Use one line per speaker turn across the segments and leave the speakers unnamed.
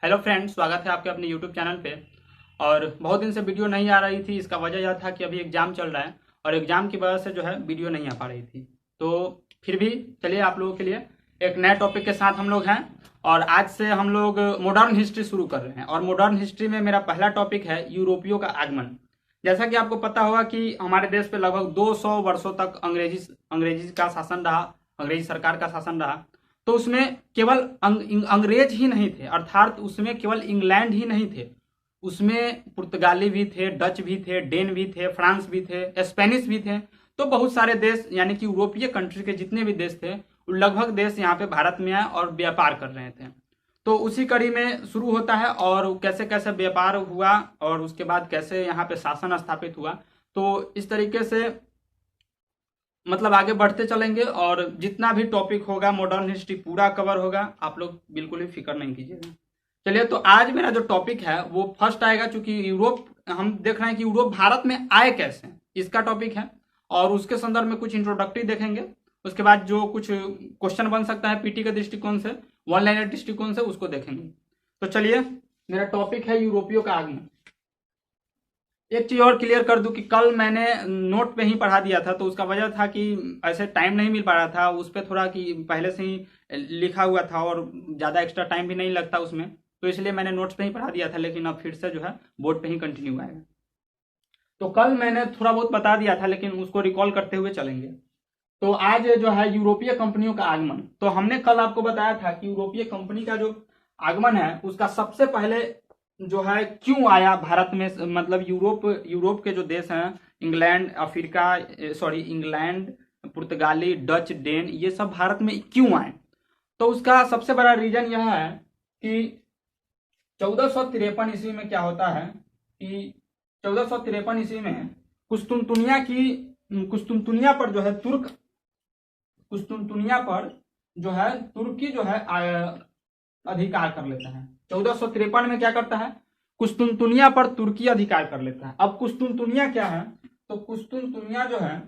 Hello friends, स्वागत है आपके अपने यूट्यूब चैनल पे। और बहुत दिन से वीडियो नहीं आ रही थी। इसका वजह यह था कि अभी एग्ज़ाम चल रहा है और एग्ज़ाम की वजह से जो है वीडियो नहीं आ पा रही थी। तो फिर भी चलिए आप लोगों के लिए एक नए टॉपिक के साथ हम लोग हैं। और आज से हम लोग मॉडर्न हिस्ट्री शुरू कर रहे हैं। और मॉडर्न हिस्ट्री में मेरा पहला टॉपिक है यूरोपियों का आगमन। जैसा कि आपको पता होगा कि हमारे देश पे लगभग 200 वर्षों तक अंग्रेजी का शासन रहा, अंग्रेजी सरकार का शासन रहा। तो उसमें केवल अंग्रेज ही नहीं थे, अर्थात उसमें केवल इंग्लैंड ही नहीं थे, उसमें पुर्तगाली भी थे, डच भी थे, डेन भी थे, फ्रांस भी थे, स्पेनिश भी थे। तो बहुत सारे देश यानी कि यूरोपीय कंट्री के जितने भी देश थे लगभग देश यहाँ पे भारत में आए और व्यापार कर रहे थे। तो उसी कड़ी में शुरू होता है और कैसे कैसे व्यापार हुआ और उसके बाद कैसे यहाँ पे शासन स्थापित हुआ। तो इस तरीके से मतलब आगे बढ़ते चलेंगे और जितना भी टॉपिक होगा मॉडर्न हिस्ट्री पूरा कवर होगा। आप लोग बिल्कुल भी फिक्र नहीं कीजिएगा। चलिए, तो आज मेरा जो टॉपिक है वो फर्स्ट आएगा, चूंकि यूरोप हम देख रहे हैं कि यूरोप भारत में आए कैसे, इसका टॉपिक है। और उसके संदर्भ में कुछ इंट्रोडक्टरी देखेंगे। उसके बाद जो कुछ क्वेश्चन बन सकता है पीटी के दृष्टिकोण से, वन लाइनर दृष्टिकोण से, उसको देखेंगे। तो चलिए, मेरा टॉपिक है यूरोपियों का आगमन। एक चीज और क्लियर कर दूं कि कल मैंने नोट पे ही पढ़ा दिया था, तो उसका वजह था कि ऐसे टाइम नहीं मिल पा रहा था उस पर, थोड़ा कि पहले से ही लिखा हुआ था और ज़्यादा एक्स्ट्रा टाइम भी नहीं लगता उसमें, तो इसलिए मैंने नोट्स पे ही पढ़ा दिया था। लेकिन अब फिर से जो है बोर्ड पे ही कंटिन्यू आएगा। तो कल मैंने थोड़ा बहुत बता दिया था लेकिन उसको रिकॉल करते हुए चलेंगे। तो आज जो है यूरोपीय कंपनियों का आगमन। तो हमने कल आपको बताया था कि यूरोपीय कंपनी का जो आगमन है उसका सबसे पहले जो है क्यों आया भारत में, मतलब यूरोप के जो देश हैं, इंग्लैंड, इंग्लैंड, पुर्तगाली, डच, डेन, ये सब भारत में क्यों आए। तो उसका सबसे बड़ा रीजन यह है कि 1453 ईस्वी में क्या होता है कि 1453 ईस्वी में कुस्तुनतुनिया पर जो है कुस्तुनतुनिया पर जो है तुर्की जो है अधिकार कर लेता है। 1453 में क्या करता है, कुस्तुनतुनिया पर तुर्की अधिकार कर लेता है। अब कुस्तुनतुनिया क्या है, तो कुस्तुनतुनिया जो है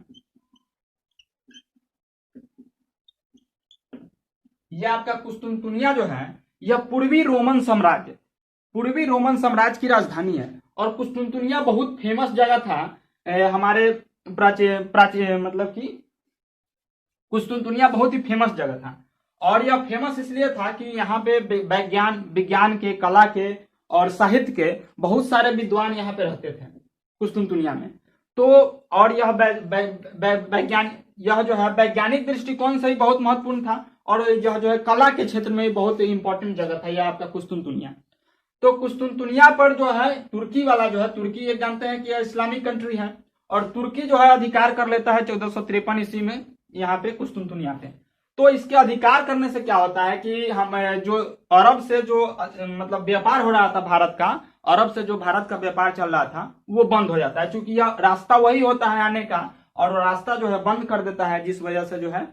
यह आपका कुस्तुनतुनिया जो है यह पूर्वी रोमन साम्राज्य की राजधानी है। और कुस्तुनतुनिया बहुत फेमस जगह था हमारे प्राचीन मतलब कि कुस्तुनतुनिया बहुत ही फेमस जगह था। और यह फेमस इसलिए था कि यहाँ पे विज्ञान के, कला के और साहित्य के बहुत सारे विद्वान यहाँ पे रहते थे कुस्तुनतुनिया में। तो और यह जो है वैज्ञानिक दृष्टिकोण से ही बहुत महत्वपूर्ण था। और यह जो है कला के क्षेत्र में बहुत इंपॉर्टेंट जगह था यह आपका कुस्तुनतुनिया। तो कुस्तुनतुनिया पर जो है तुर्की वाला जो है, तुर्की एक जानते हैं कि इस्लामिक कंट्री है, और तुर्की जो है अधिकार कर लेता है 1453 ईस्वी में यहाँ पे कुस्तुनतुनिया पे। तो इसके अधिकार करने से क्या होता है कि हम जो अरब से जो मतलब व्यापार हो रहा था भारत का, अरब से जो भारत का व्यापार चल रहा था वो बंद हो जाता है, क्योंकि यह रास्ता वही होता है आने का, और रास्ता जो है बंद कर देता है, जिस वजह से जो है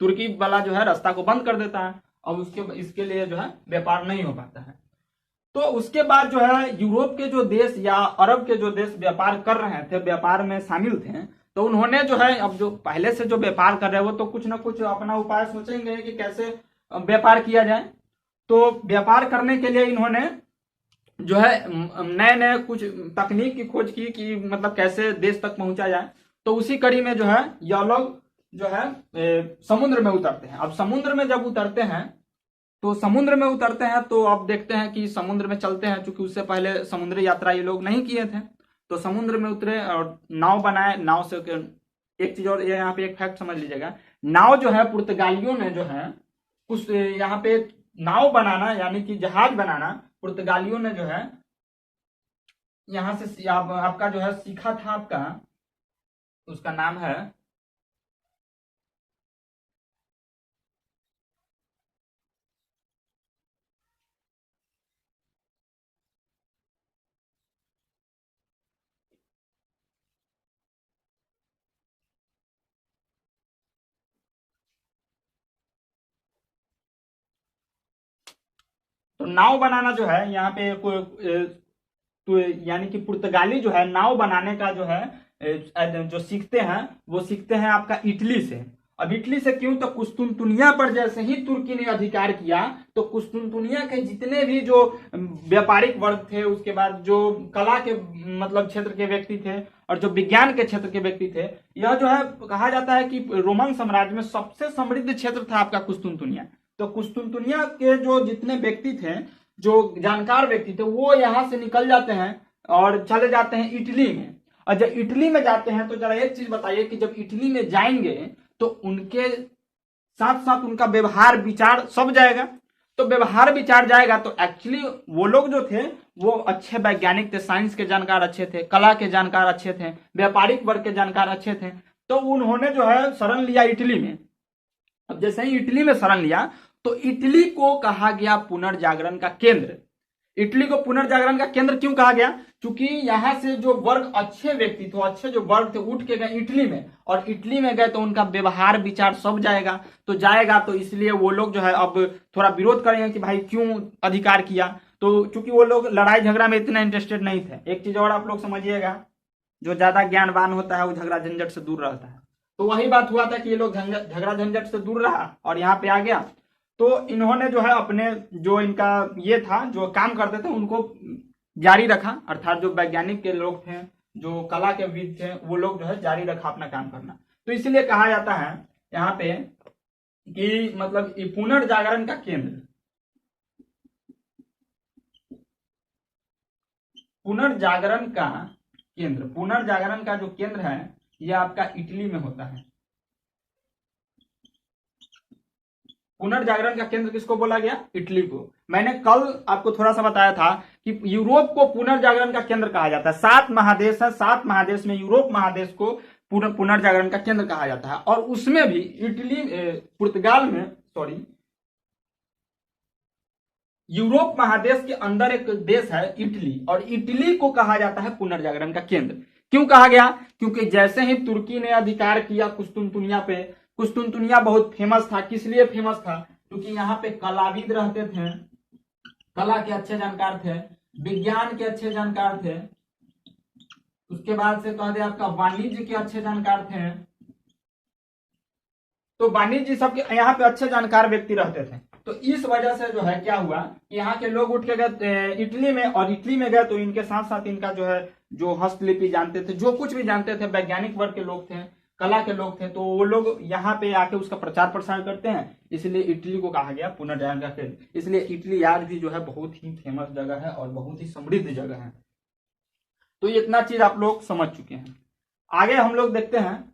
तुर्की वाला जो है रास्ता को बंद कर देता है और इसके लिए जो है व्यापार नहीं हो पाता है। तो उसके बाद जो है यूरोप के जो देश या अरब के जो देश व्यापार कर रहे थे, व्यापार में शामिल थे, तो उन्होंने जो है अब जो पहले से जो व्यापार कर रहे हैं वो तो कुछ ना कुछ अपना उपाय सोचेंगे कि कैसे व्यापार किया जाए। तो व्यापार करने के लिए इन्होंने जो है नए नए कुछ तकनीक की खोज की कि मतलब कैसे देश तक पहुंचा जाए। तो उसी कड़ी में जो है यह लोग जो है समुद्र में उतरते हैं। अब समुद्र में जब उतरते हैं तो अब देखते हैं कि समुद्र में चलते हैं, क्योंकि उससे पहले समुद्री यात्रा ये लोग नहीं किए थे। तो समुद्र में उतरे और नाव बनाए। नाव से एक चीज और यहाँ पे एक फैक्ट समझ लीजिएगा, नाव जो है पुर्तगालियों ने जो है उस यहाँ पे नाव बनाना यानी कि जहाज बनाना पुर्तगालियों ने जो है यहाँ से आपका जो है सीखा था। आपका उसका नाम है तो नाव बनाना जो है यहाँ पे तो यानी कि पुर्तगाली जो है नाव बनाने का जो है जो सीखते हैं वो सीखते हैं आपका इटली से। अब इटली से क्यों, तो कुस्तुनतुनिया पर जैसे ही तुर्की ने अधिकार किया तो कुस्तुनतुनिया के जितने भी जो व्यापारिक वर्ग थे, उसके बाद जो कला के मतलब क्षेत्र के व्यक्ति थे और जो विज्ञान के क्षेत्र के व्यक्ति थे, यह जो है कहा जाता है कि रोमन साम्राज्य में सबसे समृद्ध क्षेत्र था आपका कुस्तुनतुनिया। तो कुस्तुनतुनिया के जो जितने व्यक्ति थे, जो जानकार व्यक्ति थे, वो यहाँ से निकल जाते हैं और चले जाते हैं इटली में। और जब इटली में जाते हैं तो जरा एक चीज बताइए कि जब इटली में जाएंगे तो उनके साथ साथ उनका व्यवहार विचार सब जाएगा। तो व्यवहार विचार जाएगा तो एक्चुअली वो लोग जो थे वो अच्छे वैज्ञानिक थे, साइंस के जानकार अच्छे थे, कला के जानकार अच्छे थे, व्यापारिक वर्ग के जानकार अच्छे थे। तो उन्होंने जो है शरण लिया इटली में। अब जैसे ही इटली में शरण लिया तो इटली को कहा गया पुनर्जागरण का केंद्र। इटली को पुनर्जागरण का केंद्र क्यों कहा गया? क्योंकि यहां से जो वर्ग अच्छे व्यक्ति थे, अच्छे जो वर्ग थे, उठ के गए इटली में, और इटली में गए तो उनका व्यवहार विचार सब जाएगा। तो इसलिए वो लोग जो है अब थोड़ा विरोध करेंगे कि भाई क्यों अधिकार किया। तो चूंकि वो लोग लड़ाई झगड़ा में इतना इंटरेस्टेड नहीं थे। एक चीज और आप लोग समझिएगा, जो ज्यादा ज्ञानवान होता है वो झगड़ा झंझट से दूर रहता है। तो वही बात हुआ था कि ये लोग झगड़ा झंझट से दूर रहा और यहाँ पे आ गया। तो इन्होंने जो है अपने जो इनका ये था, जो काम करते थे, उनको जारी रखा। अर्थात जो वैज्ञानिक के लोग थे, जो कला के विद थे, वो लोग जो है जारी रखा अपना काम करना। तो इसलिए कहा जाता है यहाँ पे कि मतलब पुनर्जागरण का केंद्र, पुनर्जागरण का जो केंद्र है ये आपका इटली में होता है। पुनर्जागरण का केंद्र किसको बोला गया? इटली को। मैंने कल आपको थोड़ा सा बताया था कि यूरोप को पुनर्जागरण का केंद्र कहा जाता है। 7 महादेश है, 7 महादेश में यूरोप महादेश को पुनर्जागरण का केंद्र कहा जाता है। और उसमें भी इटली, पुर्तगाल में, सॉरी, यूरोप महादेश के अंदर एक देश है इटली, और इटली को कहा जाता है पुनर्जागरण का केंद्र। क्यों कहा गया? क्योंकि जैसे ही तुर्की ने अधिकार किया कुस्तुनतुनिया पे, कुस्तुनतुनिया बहुत फेमस था। किस लिए फेमस था? क्योंकि यहाँ पे कलाविद रहते थे, कला के अच्छे जानकार थे, विज्ञान के अच्छे जानकार थे, उसके बाद से कह दे आपका वाणिज्य के अच्छे जानकार थे। तो वाणिज्य सबके यहाँ पे अच्छे जानकार व्यक्ति रहते थे। तो इस वजह से जो है क्या हुआ, यहाँ के लोग उठ के गए इटली में, और इटली में गए तो इनके साथ साथ इनका जो है, जो हस्तलिपि जानते थे, जो कुछ भी जानते थे, वैज्ञानिक वर्ग के लोग थे, कला के लोग थे, तो वो लोग यहाँ पे आके उसका प्रचार प्रसार करते हैं। इसलिए इटली को कहा गया पुनर्जागरण का केंद्र। इसलिए इटली आज भी जो है बहुत ही फेमस जगह है और बहुत ही समृद्ध जगह है। तो इतना चीज आप लोग समझ चुके हैं। आगे हम लोग देखते हैं।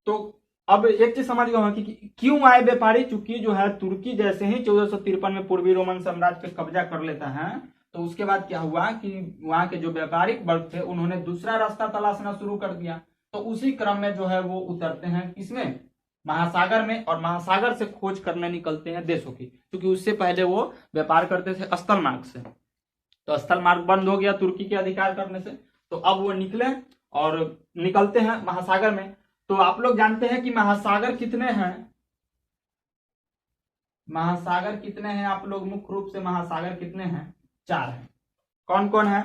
तो अब एक चीज समझ गए कि क्यों आए व्यापारी। चूंकि जो है तुर्की जैसे ही 1453 में पूर्वी रोमन साम्राज्य पे कब्जा कर लेता है, तो उसके बाद क्या हुआ कि वहां के जो व्यापारिक वर्ग थे उन्होंने दूसरा रास्ता तलाशना शुरू कर दिया। तो उसी क्रम में जो है वो उतरते हैं किसमें? महासागर में, और महासागर से खोज करने निकलते हैं देशों की। क्योंकि उससे पहले वो व्यापार करते थे स्थल मार्ग से, तो स्थल मार्ग बंद हो गया तुर्की के अधिकार करने से। तो अब वो निकले और निकलते हैं महासागर में। तो आप लोग जानते हैं कि महासागर कितने हैं? महासागर कितने हैं आप लोग? मुख्य रूप से महासागर कितने हैं? 4 हैं। कौन कौन है?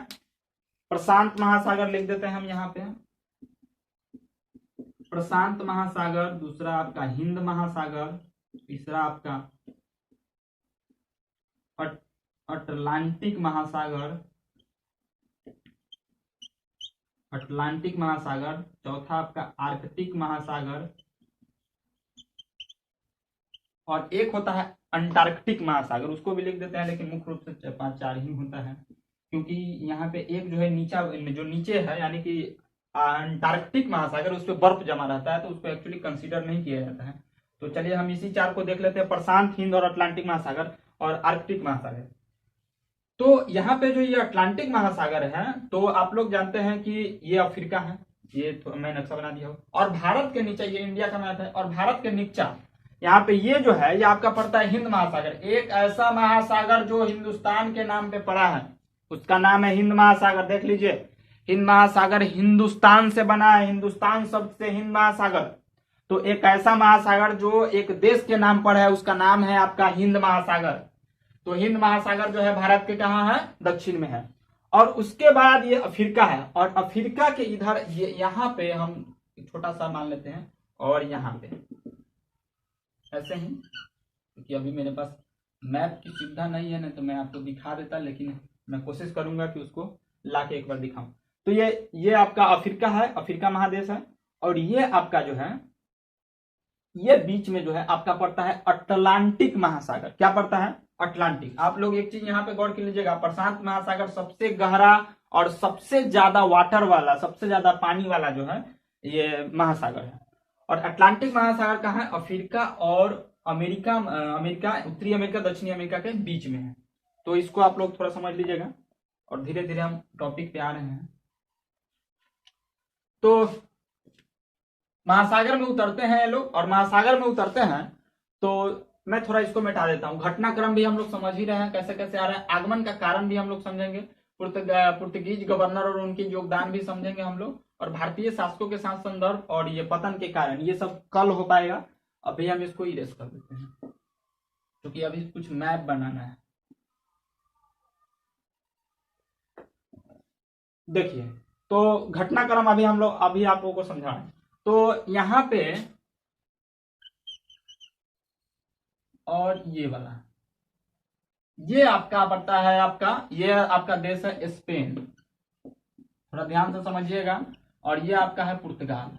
प्रशांत महासागर लिख देते हैं हम यहाँ पे, प्रशांत महासागर, दूसरा आपका हिंद महासागर, तीसरा आपका अटलांटिक महासागर, चौथा आपका आर्कटिक महासागर, और एक होता है अंटार्कटिक महासागर। उसको भी लिख देते हैं, लेकिन मुख्य रूप से 4 ही होता है। क्योंकि यहाँ पे एक जो है जो नीचे है, यानी कि अंटार्कटिक महासागर, उस पर बर्फ जमा रहता है, तो उसको एक्चुअली कंसीडर नहीं किया जाता है। तो चलिए हम इसी 4 को देख लेते हैं, प्रशांत, हिंद और अटलांटिक महासागर और आर्कटिक महासागर। तो यहाँ पे जो ये अटलांटिक महासागर है, तो आप लोग जानते हैं कि ये अफ्रीका है, ये तो मैं नक्शा बना दिया हूँ, और भारत के नीचे ये इंडिया का मैप है, और भारत के नीचा यहाँ पे ये जो है ये आपका पड़ता है हिंद महासागर। एक ऐसा महासागर जो हिंदुस्तान के नाम पे पड़ा है, उसका नाम है हिंद महासागर। देख लीजिए, हिंद महासागर हिंदुस्तान से बना है, हिंदुस्तान शब्द से हिंद महासागर। तो एक ऐसा महासागर जो एक देश के नाम पर है, उसका नाम है आपका हिंद महासागर। तो हिंद महासागर जो है भारत के कहाँ है? दक्षिण में है। और उसके बाद ये अफ्रीका है, और अफ्रीका के इधर ये यहाँ पे हम छोटा सा मान लेते हैं, और यहाँ पे ऐसे ही, क्योंकि अभी मेरे पास मैप की सुविधा नहीं है ना, तो मैं आपको दिखा देता, लेकिन मैं कोशिश करूंगा कि उसको ला के एक बार दिखाऊं। तो ये आपका अफ्रीका है, अफ्रीका महादेश है, और ये आपका जो है ये बीच में जो है आपका पड़ता है अटलांटिक महासागर। क्या पड़ता है? अटलांटिक। आप लोग एक चीज यहाँ पे गौर कर लीजिएगा, प्रशांत महासागर सबसे गहरा और सबसे ज्यादा वाटर वाला, सबसे ज्यादा पानी वाला जो है ये महासागर है। और अटलांटिक महासागर कहाँ है? अफ्रीका और अमेरिका, उत्तरी अमेरिका दक्षिणी अमेरिका के बीच में है। तो इसको आप लोग थोड़ा समझ लीजिएगा, और धीरे धीरे हम टॉपिक पे आ रहे हैं। तो महासागर में उतरते हैं ये लोग, और महासागर में उतरते हैं तो मैं थोड़ा इसको मिटा देता हूँ। घटनाक्रम भी हम लोग समझ ही रहे हैं, कैसे कैसे आ रहे हैं। आगमन का कारण भी हम लोग समझेंगे, पुर्तगीज गवर्नर और उनके योगदान भी समझेंगे हम लोग, और भारतीय शासकों के साथ संदर्भ, और ये पतन के कारण, ये सब कल हो पाएगा। अभी हम इसको इरेज कर देते हैं, क्योंकि अभी कुछ मैप बनाना है। देखिए, तो घटनाक्रम अभी हम लोग अभी आप लोगों को समझा रहे हैं। तो यहाँ पे और ये वाला, ये आपका पड़ता है ये आपका देश है स्पेन, थोड़ा ध्यान से समझिएगा। और ये आपका है पुर्तगाल।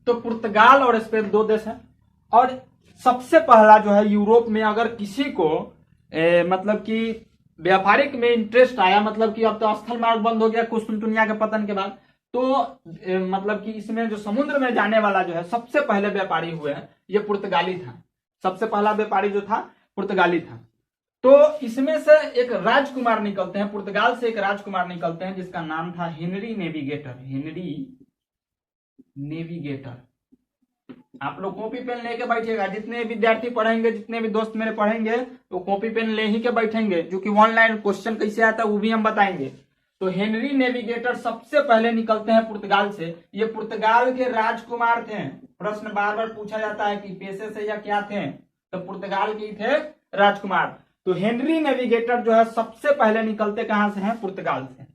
तो पुर्तगाल और स्पेन दो देश है। और सबसे पहला जो है यूरोप में अगर किसी को मतलब कि व्यापारिक में इंटरेस्ट आया, मतलब कि अब तो स्थल मार्ग बंद हो गया कुस्तुनतुनिया के पतन के बाद, तो मतलब कि इसमें जो समुद्र में जाने वाला जो है सबसे पहले व्यापारी हुए हैं ये पुर्तगाली था। सबसे पहला व्यापारी जो था पुर्तगाली था। तो इसमें से एक राजकुमार निकलते हैं, पुर्तगाल से एक राजकुमार निकलते हैं जिसका नाम था हेनरी नेविगेटर। Henry navigator. आप लोग कॉपी पेन लेके बैठिएगा, जितने विद्यार्थी पढ़ेंगे, जितने भी दोस्त मेरे पढ़ेंगे, तो कॉपी पेन ले ही के बैठेंगे, जो कि ऑनलाइन क्वेश्चन कैसे आता है वो भी हम बताएंगे। तो हेनरी नेविगेटर सबसे पहले निकलते हैं पुर्तगाल से। ये पुर्तगाल के राजकुमार थे। प्रश्न बार बार पूछा जाता है कि पेशे से या क्या थे, तो पुर्तगाल के थे राजकुमार। तो हेनरी नेविगेटर जो है सबसे पहले निकलते कहां से हैं? पुर्तगाल से।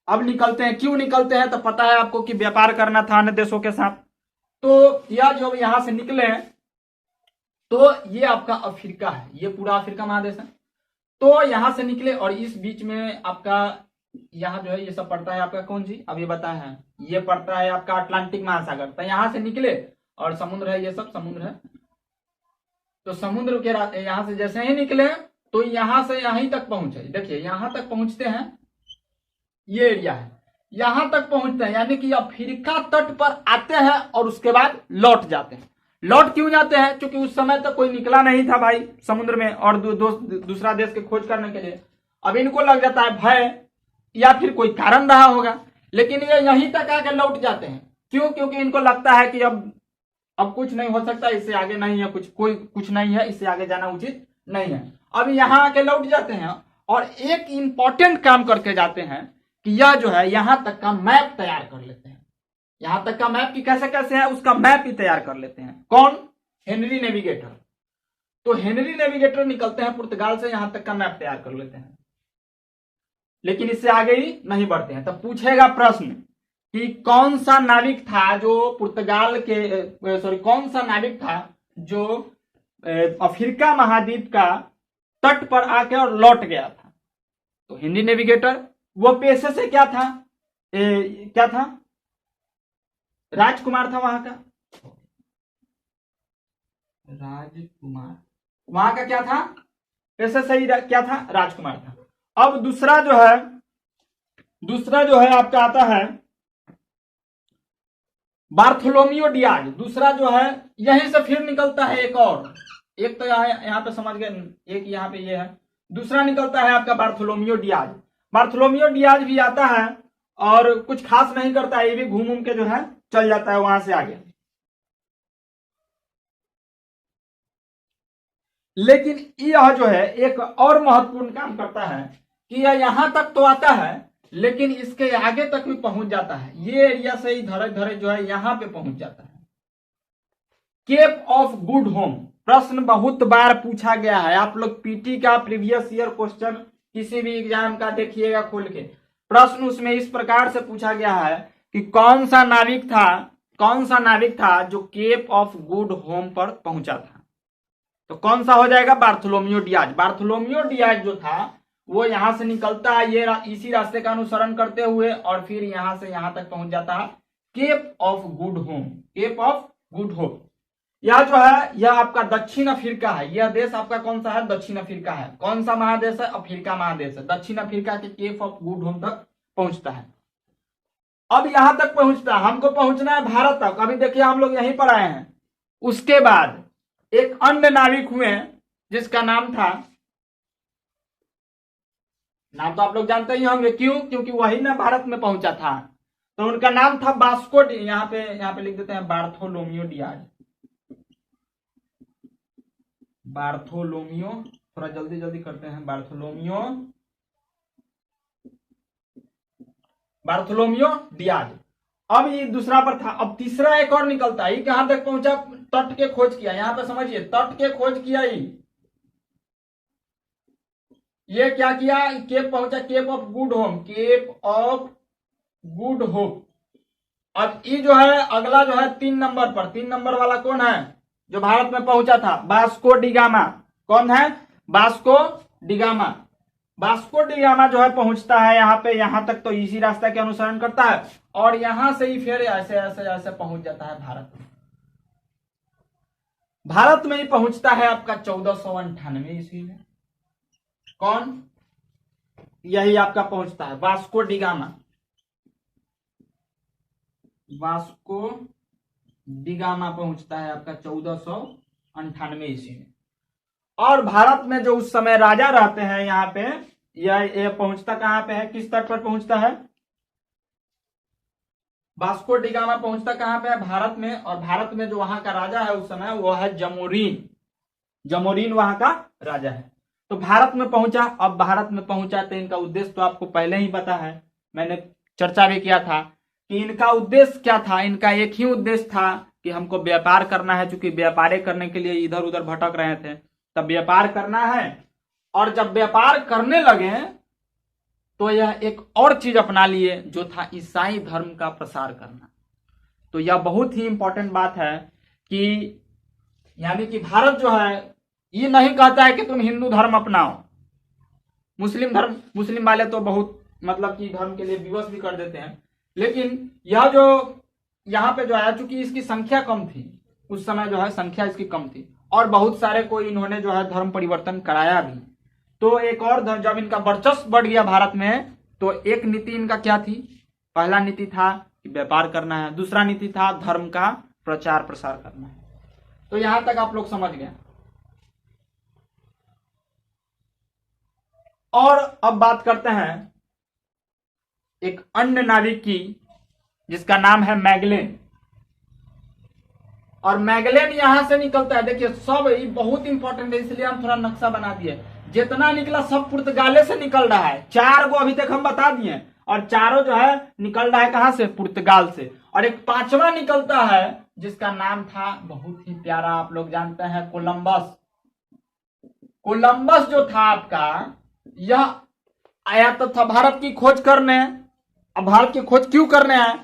अब निकलते हैं, क्यों निकलते हैं? तो पता है आपको कि व्यापार करना था अन्य देशों के साथ। तो यह जो यहां से निकले, तो ये आपका अफ्रीका है, ये पूरा अफ्रीका महादेश है। तो यहां से निकले, और इस बीच में आपका यहाँ जो है ये सब पड़ता है आपका कौन सी अभी बताए हैं, ये पड़ता है आपका अटलांटिक महासागर। तो यहां से निकले और समुद्र है, ये सब समुद्र है। तो समुद्र के यहां से जैसे ही निकले तो यहां से यहीं तक पहुंचे। देखिए यहां तक पहुंचते हैं, ये एरिया है, यहां तक पहुंचते हैं, यानी कि अफ्रीका तट पर आते हैं और उसके बाद लौट जाते हैं। लौट क्यों जाते हैं? क्योंकि उस समय तक कोई निकला नहीं था भाई समुद्र में और दूसरा देश की खोज करने के लिए। अब इनको लग जाता है भय, या फिर कोई कारण रहा होगा, लेकिन ये यहीं तक आके लौट जाते हैं। क्यों? क्योंकि इनको लगता है कि अब कुछ नहीं हो सकता, इससे आगे नहीं है कुछ नहीं है, इससे आगे जाना उचित नहीं है। अब यहां आके लौट जाते हैं और एक इंपॉर्टेंट काम करके जाते हैं कि यह जो है यहां तक का मैप तैयार कर लेते हैं। यहां तक का मैप की कैसे कैसे है उसका मैप ही तैयार कर लेते हैं। कौन? Henry navigator. तो हेनरी नेविगेटर निकलते हैं पुर्तगाल से, यहां तक का मैप तैयार कर लेते हैं, लेकिन इससे आगे ही नहीं बढ़ते हैं। तब पूछेगा प्रश्न कि कौन सा नाविक था जो पुर्तगाल के कौन सा नाविक था जो अफ्रीका महाद्वीप का तट पर आके और लौट गया था? तो हेनरी नेविगेटर। वो पेशे से क्या था? क्या था? राजकुमार था वहां का, राजकुमार। वहां का क्या था? पेशे से ही क्या था? राजकुमार था। अब दूसरा जो है आपका आता है बार्थोलोमियो डियाज। दूसरा जो है यहीं से फिर निकलता है एक और, एक तो यहाँ पे समझ गए, एक यहाँ पे ये है, दूसरा निकलता है आपका बार्थोलोमियो डियाज। बार्थोलोमियो डियाज भी आता है और कुछ खास नहीं करता है, ये भी घूम के जो है चल जाता है वहां से आगे। लेकिन यह जो है एक और महत्वपूर्ण काम करता है कि यह यहां तक तो आता है, लेकिन इसके आगे तक भी पहुंच जाता है। ये एरिया से ही धरे धरे जो है यहां पे पहुंच जाता है। Cape of Good Home. प्रश्न बहुत बार पूछा गया है, आप लोग पीटी का प्रीवियस ईयर क्वेश्चन किसी भी एग्जाम का देखिएगा खोल के, प्रश्न उसमें इस प्रकार से पूछा गया है कि कौन सा नाविक था कौन सा नाविक था जो केप ऑफ गुड होम पर पहुंचा था? तो कौन सा हो जाएगा? Bartolomeu Diaz. बार्थोलोमियो डियाज जो था वो यहां से निकलता है, ये इसी रास्ते का अनुसरण करते हुए, और फिर यहां से यहां तक पहुंच जाता है Cape of Good Home. Cape of Good Home यह जो है यह आपका दक्षिण अफ्रीका है। यह देश आपका कौन सा है? दक्षिण अफ्रीका है। कौन सा महादेश है? अफ्रीका महादेश है। दक्षिण अफ्रीका के केप ऑफ गुड होम तक पहुंचता है। अब यहां तक पहुंचता है, हमको पहुंचना है भारत तक। अभी देखिए हम लोग यहीं पर आए हैं। उसके बाद एक अन्य नाविक हुए जिसका नाम था, नाम तो आप लोग जानते ही होंगे, क्यों? क्योंकि वही ना भारत में पहुंचा था। तो उनका नाम था बास्को। यहाँ पे लिख देते हैं बार्थोलोमियो डियाज। बार्थोलोमियो, थोड़ा जल्दी जल्दी करते हैं। Bartolomeu Diaz. अब ये दूसरा पर था। अब तीसरा एक और निकलता है। कहां तक पहुंचा? तट के खोज किया। यहां पे समझिए, तट के खोज किया ही। ये क्या किया? केप पहुंचा, Cape of Good Home. Cape of Good Hope. अब ये जो है अगला जो है 3 नंबर पर, 3 नंबर वाला कौन है जो भारत में पहुंचा था? Vasco da Gama. कौन है? Vasco da Gama. बास्को डिगामा जो है पहुंचता है यहाँ पे, यहां तक तो इसी रास्ता के अनुसरण करता है, और यहां से ही फिर ऐसे ऐसे ऐसे पहुंच जाता है भारत में। भारत में ही पहुंचता है आपका 1498 ईस्वी में। कौन? यही आपका पहुंचता है वास्को डिगामा। वास्को डिगामा पहुंचता है आपका 1498 ईस्वी में। और भारत में जो उस समय राजा रहते हैं यहाँ पे, यह पहुंचता कहां पे है? किस तट पर पहुंचता है? वास्को डिगामा पहुंचता कहां पे है? भारत में। और भारत में जो वहां का राजा है उस समय वो है जमोरीन। जमोरीन वहां का राजा है। तो भारत में पहुंचा। अब भारत में पहुंचा तो इनका उद्देश्य तो आपको पहले ही पता है, मैंने चर्चा भी किया था कि इनका उद्देश्य क्या था। इनका एक ही उद्देश्य था कि हमको व्यापार करना है। चूंकि व्यापार करने के लिए इधर उधर भटक रहे थे, तब व्यापार करना है। और जब व्यापार करने लगे तो यह एक और चीज अपना लिए, जो था ईसाई धर्म का प्रसार करना। तो यह बहुत ही इंपॉर्टेंट बात है कि यानी कि भारत जो है ये नहीं कहता है कि तुम हिंदू धर्म अपनाओ। मुस्लिम वाले तो बहुत मतलब कि धर्म के लिए विवश भी कर देते हैं, लेकिन यह जो यहाँ पे जो है, चूंकि इसकी संख्या कम थी उस समय, जो है संख्या इसकी कम थी, और बहुत सारे को इन्होंने जो है धर्म परिवर्तन कराया भी। तो एक और जब इनका वर्चस्व बढ़ गया भारत में, तो एक नीति इनका क्या थी? पहला नीति था कि व्यापार करना है, दूसरा नीति था धर्म का प्रचार प्रसार करना है। तो यहां तक आप लोग समझ गए। और अब बात करते हैं एक अन्य नाविक की, जिसका नाम है मैगलेन। और मैगलेन यहां से निकलता है। देखिए सब ये बहुत इंपॉर्टेंट है, इसलिए हम थोड़ा नक्शा बना दिए। जितना निकला सब पुर्तगाले से निकल रहा है। 4 को अभी तक हम बता दिए, और चारों जो है निकल रहा है कहां से? पुर्तगाल से। और एक 5वां निकलता है जिसका नाम था बहुत ही प्यारा, आप लोग जानते हैं, कोलंबस। कोलंबस जो था आपका, यह आया तो था भारत की खोज करने। अब भारत की खोज क्यों करने आए?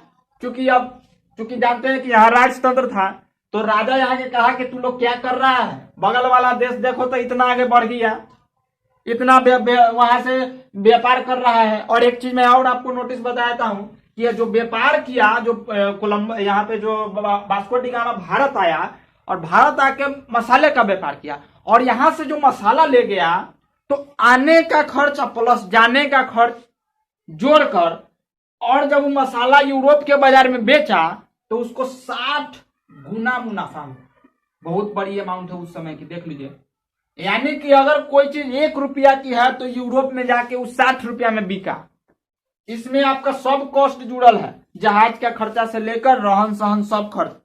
क्योंकि जानते हैं कि यहाँ राजतंत्र था, तो राजा यहाँ के कहा कि तू लोग क्या कर रहा है? बगल वाला देश देखो तो इतना आगे बढ़ गया, इतना वहां से व्यापार कर रहा है। और एक चीज मैं और आपको नोटिस बताता हूं कि ये जो व्यापार किया, जो कोलंबस यहाँ पे जो वास्को डिगामा भारत आया, और भारत आके मसाले का व्यापार किया, और यहां से जो मसाला ले गया, तो आने का खर्च प्लस जाने का खर्च जोड़कर, और जब वो मसाला यूरोप के बाजार में बेचा तो उसको 60 गुना मुनाफा हुआ। बहुत बड़ी अमाउंट है उस समय की, देख लीजिए। यानी कि अगर कोई चीज 1 रुपया की है तो यूरोप में जाके उस 60 रुपया में बिका। इसमें आपका सब कॉस्ट जुड़ल है, जहाज का खर्चा से लेकर रहन सहन सब खर्च।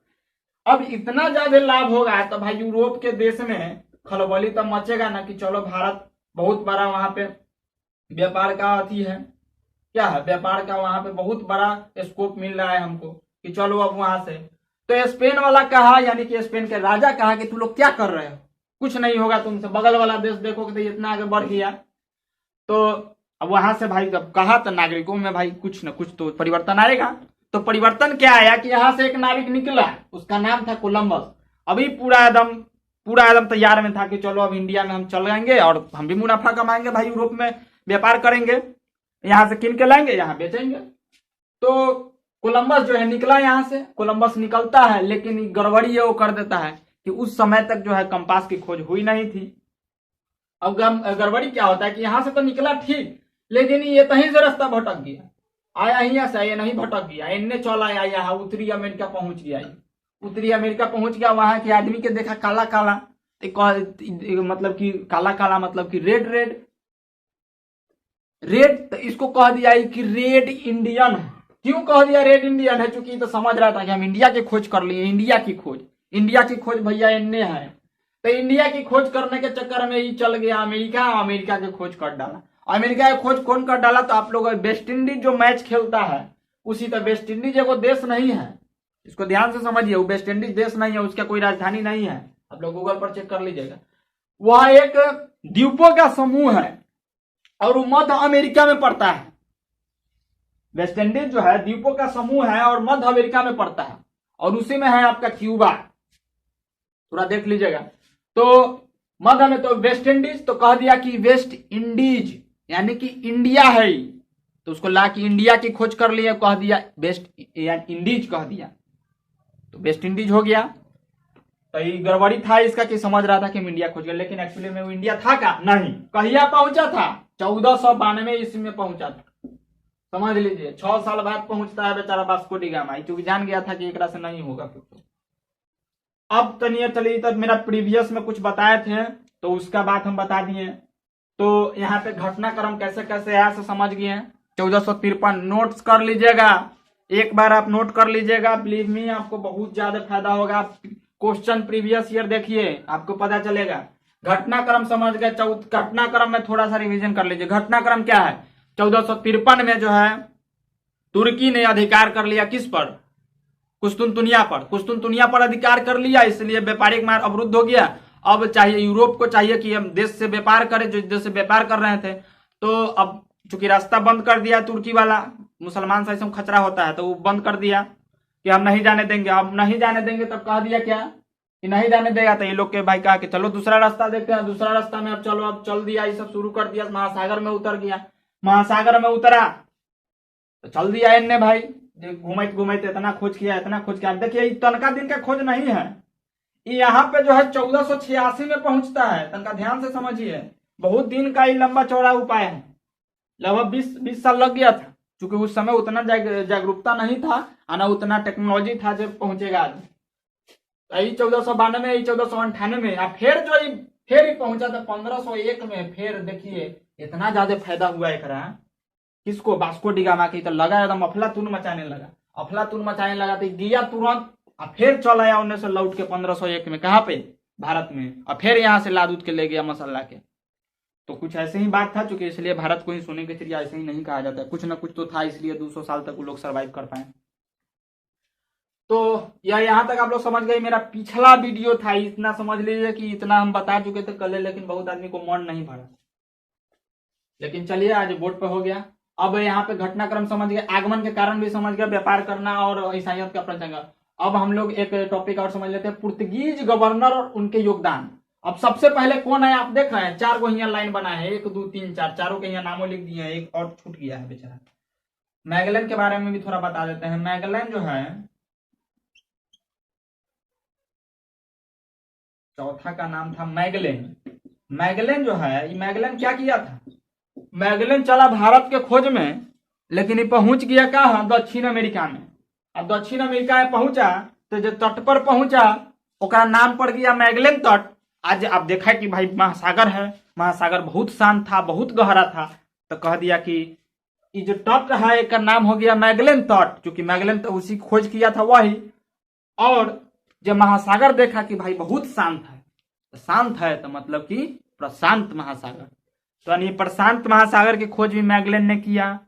अब इतना ज्यादा लाभ होगा तो भाई यूरोप के देश में खलबली तब मचेगा ना कि चलो भारत बहुत बड़ा वहां पे व्यापार का अथी है, क्या है, व्यापार का वहां पे बहुत बड़ा स्कोप मिल रहा है हमको, कि चलो अब वहां से। तो स्पेन वाला कहा, यानी कि स्पेन के राजा कहा कि तुम लोग क्या कर रहे हो, कुछ नहीं होगा तुमसे, बगल वाला देश देखोगे तो इतना आगे बढ़ गया। तो अब वहां से भाई जब कहा तो नागरिकों में भाई कुछ न कुछ तो परिवर्तन आएगा। तो परिवर्तन क्या आया कि यहाँ से एक नाविक निकला, उसका नाम था कोलंबस। अभी पूरा एकदम तैयार में था कि चलो अब इंडिया में हम चल जाएंगे और हम भी मुनाफा कमाएंगे भाई, यूरोप में व्यापार करेंगे, यहाँ से किन के लाएंगे, यहाँ बेचेंगे। तो कोलंबस जो है निकला यहाँ से, कोलंबस निकलता है, लेकिन गड़बड़ी ये वो कर देता है कि उस समय तक जो है कंपास की खोज हुई नहीं थी। अब गड़बड़ी क्या होता है कि यहाँ से तो निकला ठीक, लेकिन ये कहीं से रास्ता भटक गया, आया यहाँ से, ये नहीं भटक गया, इनने चला आया यहाँ उत्तरी अमेरिका पहुंच गया, उत्तरी अमेरिका पहुंच गया। वहां के आदमी के देखा काला काला, मतलब कि काला काला मतलब कि रेड रेड रेड, तो इसको कह दिया कि रेड इंडियन है। क्यों कह दिया रेड इंडियन है? क्योंकि तो समझ रहा था कि हम इंडिया की खोज कर लिए, इंडिया की खोज भैया इनने है। तो इंडिया की खोज करने के चक्कर में ही चल गया अमेरिका, अमेरिका की खोज कर डाला। अमेरिका की खोज कौन कर डाला? तो आप लोग वेस्ट इंडीज जो मैच खेलता है उसी तरह, वेस्ट इंडीज एगो देश नहीं है, इसको ध्यान से समझिए, वो वेस्ट इंडीज देश नहीं है, उसका कोई राजधानी नहीं है, आप लोग गूगल पर चेक कर लीजिएगा। वह एक द्वीपों का समूह है और वो मध्य अमेरिका में पड़ता है। वेस्ट इंडीज जो है द्वीपों का समूह है और मध्य अमेरिका में पड़ता है, और उसी में है आपका क्यूबा, थोड़ा देख लीजिएगा। तो मध्य में तो वेस्ट इंडीज, तो कह दिया कि वेस्ट इंडीज यानी कि इंडिया है, तो उसको ला कि इंडिया की खोज कर लिए, कह दिया वेस्ट इंडीज कह दिया, तो वेस्ट इंडीज हो गया। तो ये गड़बड़ी था इसका कि समझ रहा था कि हम इंडिया खोज गए, लेकिन एक्चुअली में वो इंडिया था का नहीं। कहिया पहुंचा था? 1492 ईस्वी में पहुंचा था, समझ लीजिए 6 साल बाद पहुंचता है बेचारा वास्को डी गामा, क्योंकि जान गया था कि एक से नहीं होगा कुछ। अब चलिए तब मेरा प्रीवियस में कुछ बताए थे तो उसका बात हम बता दिए। तो यहाँ पे घटनाक्रम कैसे कैसे आया से समझ गए। 1453 नोट्स कर लीजिएगा, एक बार आप नोट कर लीजिएगा, बिलीव मी आपको बहुत ज्यादा फायदा होगा। क्वेश्चन प्रीवियस ईयर देखिए, आपको पता चलेगा। घटनाक्रम समझ गए। घटनाक्रम में थोड़ा सा रिवीजन कर लीजिए। घटनाक्रम क्या है? 1453 में जो है तुर्की ने अधिकार कर लिया किस पर? कुस्तुनतुनिया पर अधिकार कर लिया, इसलिए व्यापारिक मार्ग अवरुद्ध हो गया। अब चाहिए यूरोप को चाहिए कि हम देश से व्यापार करें, जो देश से व्यापार कर रहे थे, तो अब चूंकि रास्ता बंद कर दिया तुर्की वाला, मुसलमान से ऐसा खतरा होता है तो वो बंद कर दिया कि हम नहीं जाने देंगे। अब नहीं जाने देंगे तब कह दिया क्या कि नहीं जाने देगा, तो ये लोग के भाई कहा कि चलो दूसरा रास्ता देखते हैं। दूसरा रास्ता में अब चलो, अब चल दिया, ये सब शुरू कर दिया, महासागर में उतर गया। महासागर में उतरा तो चल दिया इनने भाई, घूमते घूमते इतना खोज किया। देखिए तनका दिन का खोज नहीं है, यहाँ पे जो है 1486 में पहुंचता है। तनका ध्यान से समझिए, बहुत दिन का ये लंबा चौड़ा उपाय है, लगभग 20 साल लग गया था, क्योंकि उस समय उतना जागरूकता नहीं था और ना उतना टेक्नोलॉजी था जब पहुंचेगा आदमी। 1492 1498 में फिर ही पहुंचा था 1501 में। फिर देखिए इतना ज्यादा फायदा हुआ एक किसको? वास्को डी गामा की। तो लगा एकदम अफलातून मचाने लगा तो गया तुरंत, और फिर चल आया उन्नीस से लौट के 1501 में। कहाँ पे? भारत में। और फिर यहाँ से लाद के ले गया मसाला के। तो कुछ ऐसे ही बात था, चूंकि इसलिए भारत को ही सोने के चिड़िया ऐसे ही नहीं कहा जाता है, कुछ ना कुछ तो था, इसलिए 200 साल तक वो लोग सर्वाइव कर पाए। तो यहाँ तक आप लोग समझ गए। मेरा पिछला वीडियो था, इतना समझ लीजिए कि इतना हम बता चुके थे कल, लेकिन बहुत आदमी को मन नहीं भरा। लेकिन चलिए आज बोर्ड पे हो गया। अब यहाँ पे घटनाक्रम समझ गए, आगमन के कारण भी समझ गए, व्यापार करना और ईसाइयत का प्रचंग। अब हम लोग एक टॉपिक और समझ लेते हैं, पुर्तगीज गवर्नर और उनके योगदान। अब सबसे पहले कौन है आप देख रहे हैं? 4 को यहाँ लाइन बनाए हैं, 1 2 3 4, चारों के यहाँ नामों लिख दिए हैं, एक और छूट गया है बेचारा। मैगलन के बारे में भी थोड़ा बता देते हैं। मैगलन जो है, चौथा का नाम था मैगलन। मैगलन जो है, ये मैगलन क्या किया था? मैगलन चला भारत के खोज में, लेकिन ये पहुंच गया कहाँ? दक्षिण अमेरिका में। अब दक्षिण अमेरिका में पहुंचा तो जो तट पर पहुंचा उसका नाम पड़ गया मैगलन तट। आज आप देखा कि भाई महासागर है, महासागर बहुत शांत था, बहुत गहरा था, तो कह दिया कि ये जो तट है इसका नाम हो गया मैगलन तट, क्योंकि मैगलन तो उसी खोज किया था वही। और जब महासागर देखा कि भाई बहुत शांत है, तो शांत है तो मतलब कि प्रशांत महासागर, तो यानी प्रशांत महासागर की खोज भी मैगलन ने किया,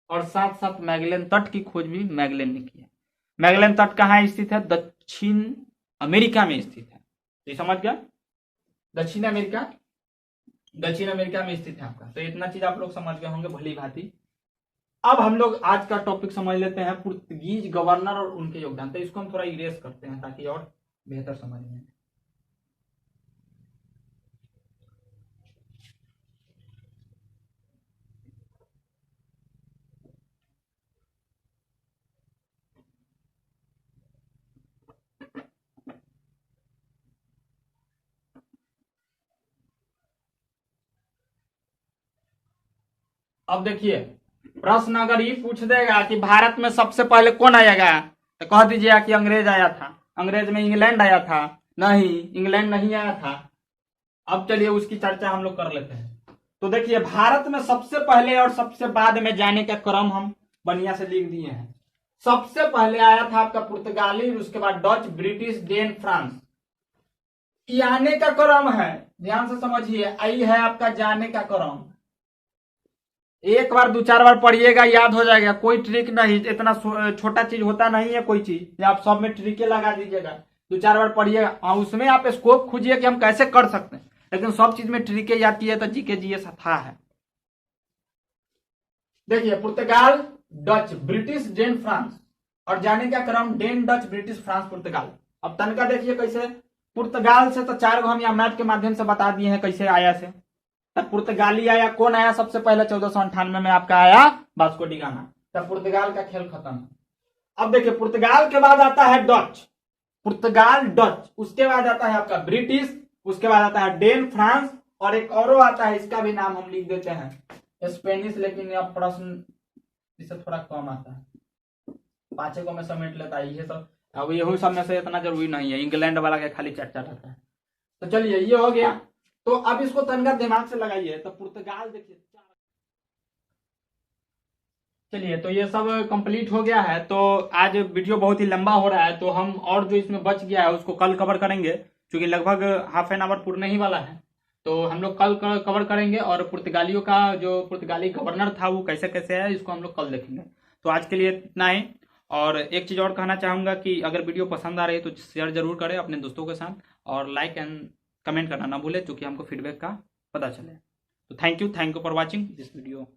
और साथ साथ मैगलन तट की खोज भी मैगलन ने किया। मैगलन तट कहाँ स्थित है? दक्षिण अमेरिका में स्थित है। तो ये समझ गया, दक्षिण अमेरिका में स्थित है आपका। तो इतना चीज आप लोग समझ गए होंगे भली भांति। अब हम लोग आज का टॉपिक समझ लेते हैं, पुर्तगीज गवर्नर और उनके योगदान। तो इसको हम थोड़ा इरेज करते हैं ताकि और बेहतर समझ में। अब देखिए, प्रश्न अगर ये पूछ देगा कि भारत में सबसे पहले कौन आएगा, तो कह दीजिएगा कि अंग्रेज आया था। अंग्रेज में इंग्लैंड आया था? नहीं, इंग्लैंड नहीं आया था। अब चलिए उसकी चर्चा हम लोग कर लेते हैं। तो देखिए, भारत में सबसे पहले और सबसे बाद में जाने का क्रम हम बढ़िया से लिख दिए हैं। सबसे पहले आया था आपका पुर्तगाली, उसके बाद डच, ब्रिटिश, डेन, फ्रांस। ये आने का क्रम है, ध्यान से समझिए। आई है आपका जाने का क्रम। एक बार दो चार बार पढ़िएगा, याद हो जाएगा, कोई ट्रिक नहीं। इतना छोटा चीज होता नहीं है कोई चीज, आप सब में ट्रिके लगा दीजिएगा। दो चार बार पढ़िएगा और उसमें आप स्कोप खोजिए कि हम कैसे कर सकते हैं। लेकिन सब चीज में ट्रिके जाती है, तो जीके जीएस था है। देखिए, पुर्तगाल, डच, ब्रिटिश, डेन, फ्रांस। और जाने का क्रम डेन, डच, ब्रिटिश, फ्रांस, पुर्तगाल। अब तनका देखिए कैसे। पुर्तगाल से तो 4 गो हम यहाँ मैप के माध्यम से बता दिए हैं कैसे आया से। तब पुर्तगाली आया, कौन आया सबसे पहले? 1498 में आपका आया वास्को डी गामा। तब पुर्तगाल का खेल खत्म। अब देखिए, पुर्तगाल के बाद आता है डच, पुर्तगाल, डच। उसके बाद आता है आपका ब्रिटिश, उसके बाद आता है डेन, फ्रांस, और एक और आता है, इसका भी नाम हम लिख देते हैं स्पेनिश। लेकिन यह प्रश्न इससे थोड़ा कम आता है, 5 को में समेट लेता है ये सब। अब यही सब में से इतना जरूरी नहीं है, इंग्लैंड वाला के खाली चर्चा रहता है। तो चलिए, ये हो गया। तो अब इसको तनका दिमाग से लगाइए। तो पुर्तगाल देखिए, चलिए, तो ये सब कंप्लीट हो गया है। तो आज वीडियो बहुत ही लंबा हो रहा है, तो हम और जो इसमें बच गया है उसको कल कवर करेंगे, क्योंकि लगभग हाफ एन आवर पूर्ण ही वाला है। तो हम लोग कल कवर करेंगे, और पुर्तगालियों का जो पुर्तगाली गवर्नर था वो कैसे कैसे है, इसको हम लोग कल देखेंगे। तो आज के लिए इतना ही। और एक चीज़ और कहना चाहूँगा कि अगर वीडियो पसंद आ रही है तो शेयर जरूर करें अपने दोस्तों के साथ, और लाइक एंड कमेंट करना ना भूलें, क्योंकि हमको फीडबैक का पता चले। तो thank you for watching this video.